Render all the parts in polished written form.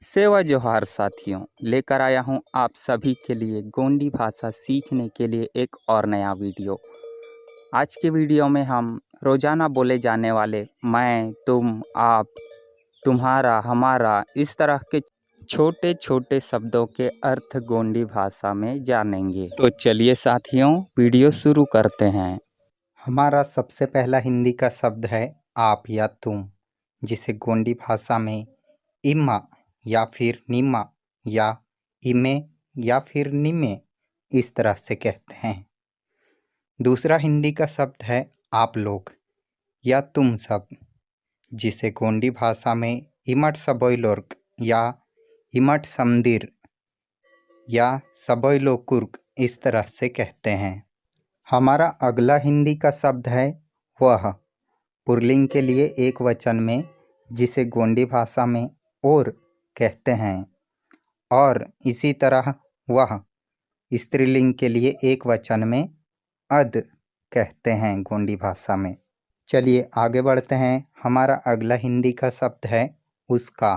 सेवा जोहार साथियों, लेकर आया हूँ आप सभी के लिए गोंडी भाषा सीखने के लिए एक और नया वीडियो। आज के वीडियो में हम रोज़ाना बोले जाने वाले मैं, तुम, आप, तुम्हारा, हमारा इस तरह के छोटे छोटे शब्दों के अर्थ गोंडी भाषा में जानेंगे। तो चलिए साथियों, वीडियो शुरू करते हैं। हमारा सबसे पहला हिंदी का शब्द है आप या तुम, जिसे गोंडी भाषा में इम्मा या फिर निम्मा या इमे या फिर निमे इस तरह से कहते हैं। दूसरा हिंदी का शब्द है आप लोग या तुम सब, जिसे गोंडी भाषा में इमट सबोइलोर्क या इमट समदिर या सबोइलोकुर्क इस तरह से कहते हैं। हमारा अगला हिंदी का शब्द है वह, पुल्लिंग के लिए एक वचन में, जिसे गोंडी भाषा में और कहते हैं। और इसी तरह वह स्त्रीलिंग के लिए एक वचन में अद कहते हैं गोंडी भाषा में। चलिए आगे बढ़ते हैं। हमारा अगला हिंदी का शब्द है उसका।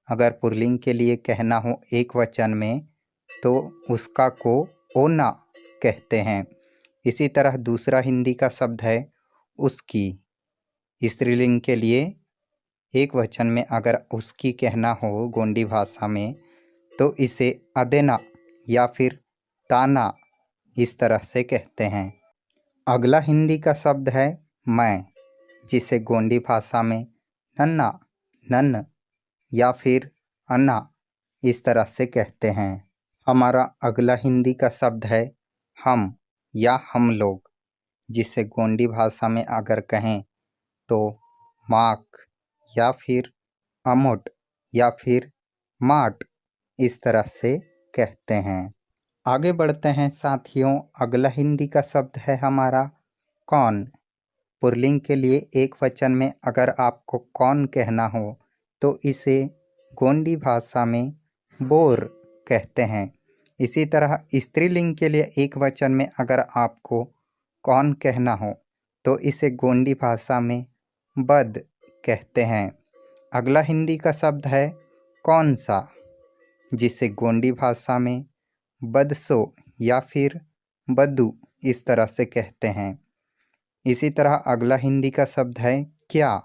अगर पुल्लिंग के लिए कहना हो एक वचन में तो उसका को ओना कहते हैं। इसी तरह दूसरा हिंदी का शब्द है उसकी। स्त्रीलिंग के लिए एक वचन में अगर उसकी कहना हो गोंडी भाषा में तो इसे अदेना या फिर ताना इस तरह से कहते हैं। अगला हिंदी का शब्द है मैं, जिसे गोंडी भाषा में नन्ना, नन्न या फिर अन्ना इस तरह से कहते हैं। हमारा अगला हिंदी का शब्द है हम या हम लोग, जिसे गोंडी भाषा में अगर कहें तो माक या फिर अमोट या फिर माट इस तरह से कहते हैं। आगे बढ़ते हैं साथियों। अगला हिंदी का शब्द है हमारा कौन। पुल्लिंग के लिए एक वचन में अगर आपको कौन कहना हो तो इसे गोंडी भाषा में बोर कहते हैं। इसी तरह स्त्रीलिंग के लिए एक वचन में अगर आपको कौन कहना हो तो इसे गोंडी भाषा में बद कहते हैं। अगला हिंदी का शब्द है कौन सा, जिसे गोंडी भाषा में बदसो या फिर बदू इस तरह से कहते हैं। इसी तरह अगला हिंदी का शब्द है क्या,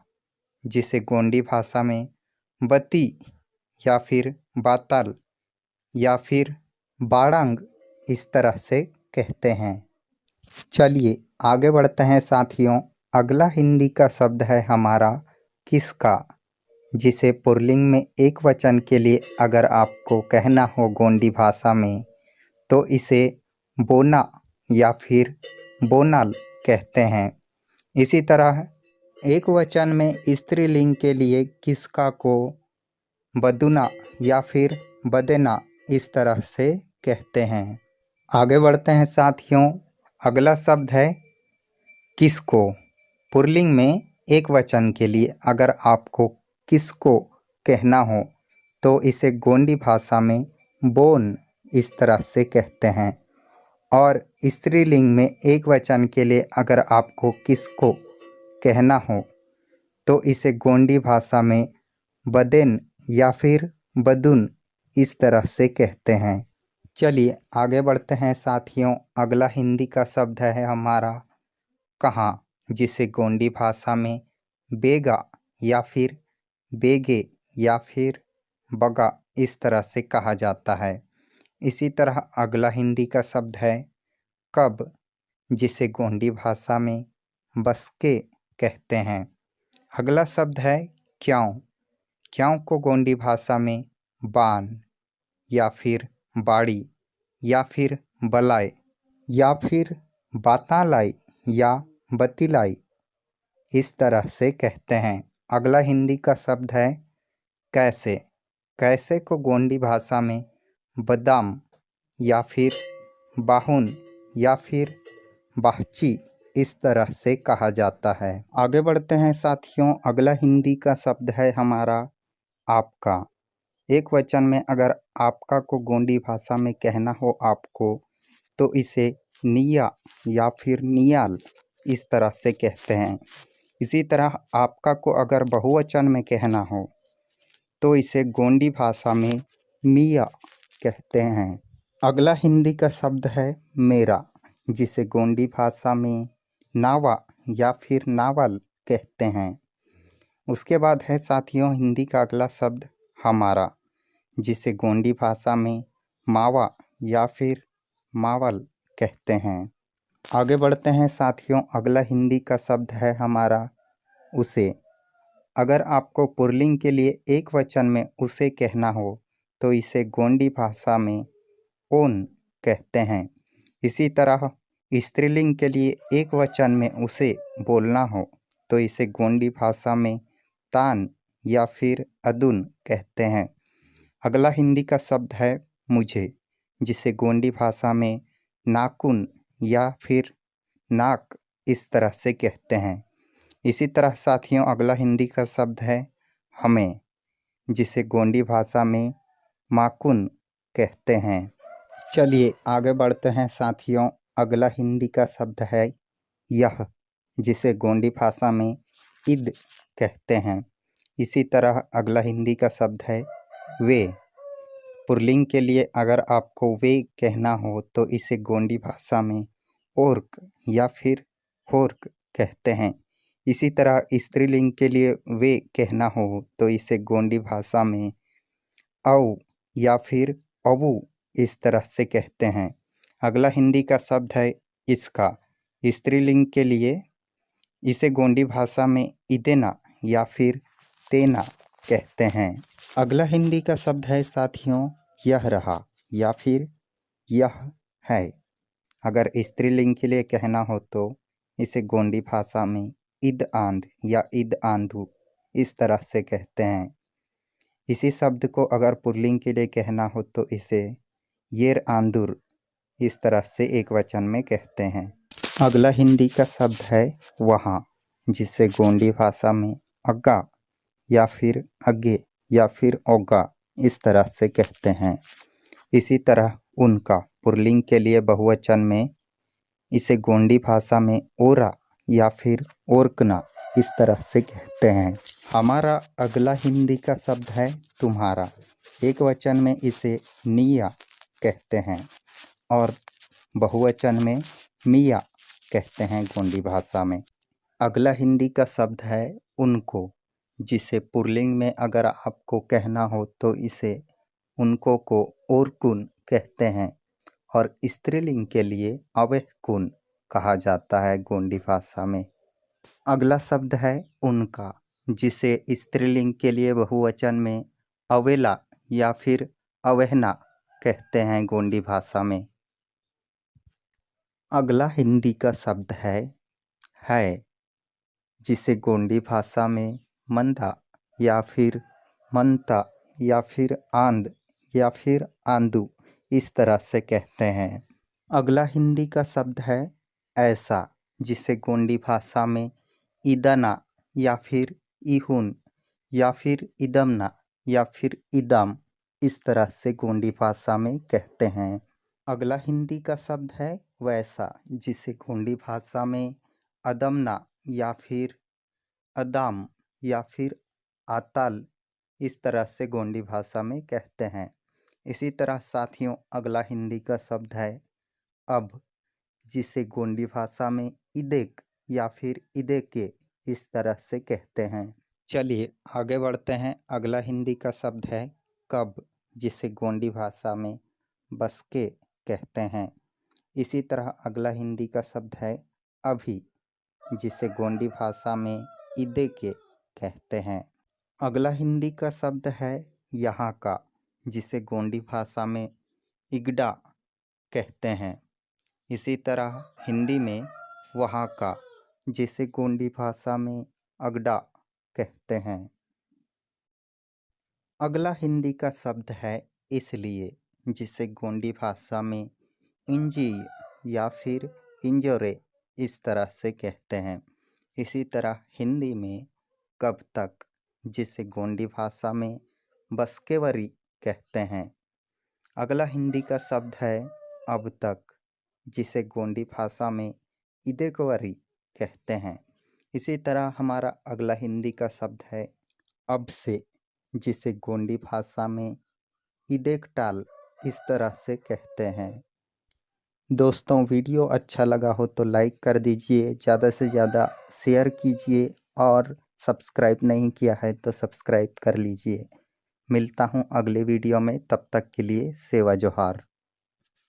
जिसे गोंडी भाषा में बती या फिर बातल या फिर बाड़ंग इस तरह से कहते हैं। चलिए आगे बढ़ते हैं साथियों। अगला हिंदी का शब्द है हमारा किसका, जिसे पुल्लिंग में एक वचन के लिए अगर आपको कहना हो गोंडी भाषा में तो इसे बोना या फिर बोनल कहते हैं। इसी तरह एक वचन में स्त्रीलिंग के लिए किसका को बदुना या फिर बदेना इस तरह से कहते हैं। आगे बढ़ते हैं साथियों। अगला शब्द है किसको। पुल्लिंग में एक वचन के लिए अगर आपको किसको कहना हो तो इसे गोंडी भाषा में बोन इस तरह से कहते हैं। और स्त्रीलिंग में एक वचन के लिए अगर आपको किसको कहना हो तो इसे गोंडी भाषा में बदेन या फिर बदुन इस तरह से कहते हैं। चलिए आगे बढ़ते हैं साथियों। अगला हिंदी का शब्द है हमारा कहाँ, जिसे गोंडी भाषा में बेगा या फिर बेगे या फिर बगा इस तरह से कहा जाता है। इसी तरह अगला हिंदी का शब्द है कब, जिसे गोंडी भाषा में बसके कहते हैं। अगला शब्द है क्यों। क्यों को गोंडी भाषा में बान या फिर बाड़ी या फिर बलाय या फिर बातालाई या बतिलाई इस तरह से कहते हैं। अगला हिंदी का शब्द है कैसे। कैसे को गोंडी भाषा में बदाम या फिर बाहुन या फिर बाहची इस तरह से कहा जाता है। आगे बढ़ते हैं साथियों। अगला हिंदी का शब्द है हमारा आपका। एक वचन में अगर आपका को गोंडी भाषा में कहना हो आपको तो इसे निया या फिर नियाल इस तरह से कहते हैं। इसी तरह आपका को अगर बहुवचन में कहना हो तो इसे गोंडी भाषा में मिया कहते हैं। अगला हिंदी का शब्द है मेरा, जिसे गोंडी भाषा में नावा या फिर नावल कहते हैं। उसके बाद है साथियों हिंदी का अगला शब्द हमारा, जिसे गोंडी भाषा में मावा या फिर मावल कहते हैं। आगे बढ़ते हैं साथियों, अगला हिंदी का शब्द है हमारा उसे। अगर आपको पुल्लिंग के लिए एक वचन में उसे कहना हो तो इसे गोंडी भाषा में ओन कहते हैं। इसी तरह स्त्रीलिंग के लिए एक वचन में उसे बोलना हो तो इसे गोंडी भाषा में तान या फिर अदुन कहते हैं। अगला हिंदी का शब्द है मुझे, जिसे गोंडी भाषा में नाकुन या फिर नाक इस तरह से कहते हैं। इसी तरह साथियों अगला हिंदी का शब्द है हमें, जिसे गोंडी भाषा में माकुन कहते हैं। चलिए आगे बढ़ते हैं साथियों, अगला हिंदी का शब्द है यह, जिसे गोंडी भाषा में इद कहते हैं। इसी तरह अगला हिंदी का शब्द है वे। पुल्लिंग के लिए अगर आपको वे कहना हो तो इसे गोंडी भाषा में ओर्क या फिर होर्क कहते हैं। इसी तरह स्त्रीलिंग के लिए वे कहना हो तो इसे गोंडी भाषा में औ या फिर अबू इस तरह से कहते हैं। अगला हिंदी का शब्द है इसका, स्त्रीलिंग के लिए इसे गोंडी भाषा में इदेना या फिर तेना कहते हैं। अगला हिंदी का शब्द है साथियों यह रहा या फिर यह है। अगर स्त्रीलिंग के लिए कहना हो तो इसे गोंडी भाषा में इद आंध या इद आंधू इस तरह से कहते हैं। इसी शब्द को अगर पुल्लिंग के लिए कहना हो तो इसे येर आंदुर इस तरह से एक वचन में कहते हैं। अगला हिंदी का शब्द है वहाँ, जिसे गोंडी भाषा में अग्गा या फिर अगे या फिर ओगा इस तरह से कहते हैं। इसी तरह उनका पुल्लिंग के लिए बहुवचन में इसे गोंडी भाषा में ओरा या फिर ओरकना इस तरह से कहते हैं। हमारा अगला हिंदी का शब्द है तुम्हारा। एक वचन में इसे निया कहते हैं और बहुवचन में मिया कहते हैं गोंडी भाषा में। अगला हिंदी का शब्द है उनको, जिसे पुल्लिंग में अगर आपको कहना हो तो इसे उनको को ओरकुन कहते हैं और स्त्रीलिंग के लिए अवेकुन कहा जाता है गोंडी भाषा में। अगला शब्द है उनका, जिसे स्त्रीलिंग के लिए बहुवचन में अवेला या फिर अवहना कहते हैं गोंडी भाषा में। अगला हिंदी का शब्द है, जिसे गोंडी भाषा में मंदा या फिर मनता या फिर आंद या फिर आंदू इस तरह से कहते हैं। अगला हिंदी का शब्द है ऐसा, जिसे गोंडी भाषा में इदना या फिर इहुन या फिर इदमना या फिर इदम इस तरह से गोंडी भाषा में कहते हैं। अगला हिंदी का शब्द है वैसा, जिसे गोंडी भाषा में अदमना या फिर अदाम या फिर आताल इस तरह से गोंडी भाषा में कहते हैं। इसी तरह साथियों अगला हिंदी का शब्द है अब, जिसे गोंडी भाषा में इदेक या फिर इदेके इस तरह से कहते हैं। चलिए आगे बढ़ते हैं, अगला हिंदी का शब्द है कब, जिसे गोंडी भाषा में बसके कहते हैं। इसी तरह अगला हिंदी का शब्द है अभी, जिसे गोंडी भाषा में इदेके कहते हैं। अगला हिंदी का शब्द है यहाँ का, जिसे गोंडी भाषा में इगडा कहते हैं। इसी तरह हिंदी में वहाँ का, जिसे गोंडी भाषा में अगडा कहते हैं। अगला हिंदी का शब्द है इसलिए, जिसे गोंडी भाषा में इंजी या फिर इंजोरे इस तरह से कहते हैं। इसी तरह हिंदी में कब तक, जिसे गोंडी भाषा में बसकेवरी कहते हैं। अगला हिंदी का शब्द है अब तक, जिसे गोंडी भाषा में इदेकवरी कहते हैं। इसी तरह हमारा अगला हिंदी का शब्द है अब से, जिसे गोंडी भाषा में इदेक टाल इस तरह से कहते हैं। दोस्तों, वीडियो अच्छा लगा हो तो लाइक कर दीजिए, ज़्यादा से ज़्यादा शेयर कीजिए और सब्सक्राइब नहीं किया है तो सब्सक्राइब कर लीजिए। मिलता हूँ अगले वीडियो में, तब तक के लिए सेवा जोहार।